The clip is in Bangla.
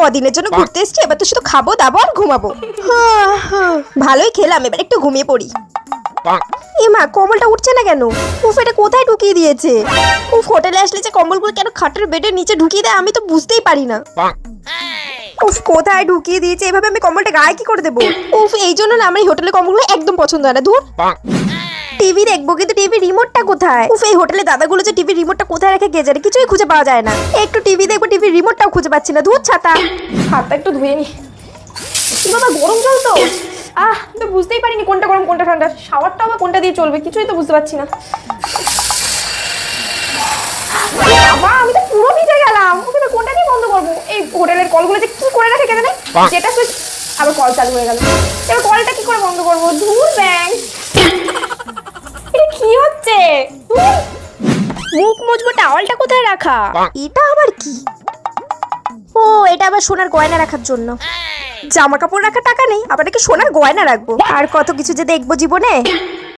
কদিনের জন্য ঘুরতে এসেছি, এবার তো শুধু খাবো দাবো আর ঘুমাবো। ভালোই খেলাম, এবার একটু ঘুমিয়ে পড়ি। এ মা, কম্বলটা উঠছে না কেন? উফ, এটা কোথায় ঢুকিয়ে দিয়েছে? উফ, হোটেলে আসলে যে কম্বলগুলো কেন খাটের বেডের নিচে ঢুকিয়ে দেয় আমি তো বুঝতেই পারি না। উফ, কোথায় ঢুকিয়ে দিয়েছে? এভাবে আমি কম্বলটা গায়ে কি করে দেবো? উফ, এই জন্য না আমার এই হোটেলের কম্বলগুলো একদম পছন্দ হয় না। ধুর। টিভি দেখবো, কিন্তু টিভির রিমোটটা কোথায়? উফ, এই হোটেলে দাদাগুলো যে টিভির রিমোটটা কোথায় রেখে কে জানে, কিছুই খুঁজে পাওয়া যায় না। একটু টিভি দেখবো, টিভির রিমোটটাও খুঁজে পাচ্ছি না। ধুর ছাতা। হাতটা একটু ধুয়ে নি। বাবা, গরম জল তো। তো বুঝতেই পারিনি কোনটা গরম কোনটা ঠান্ডা। শাওয়ারটা আবার কোনটা দিয়ে চলবে কিছুই তো বুঝতে পারছি না। বাবা, আমি তো পুরো ভিজে গেলাম। ওকে, কোনটা দিয়ে বন্ধ করবো? এই হোটেলের কলগুলো যে কি করে রাখে কে জানে। যেটা সুইচ আবার কল চালু হয়ে গেল। এবার কলটা কি করে বন্ধ করবো? ধুর ব্যাং, এটা কি হচ্ছে? মুখ মুছবো, টাওয়ালটা কোথায় রাখা? এটা আবার কি? ও, এটা আবার সোনার গয়না রাখার জন্য। জামা কাপড় রাখার টাকা নেই, আবার নাকি সোনার গয়না রাখবো। আর কত কিছু যে দেখবো জীবনে।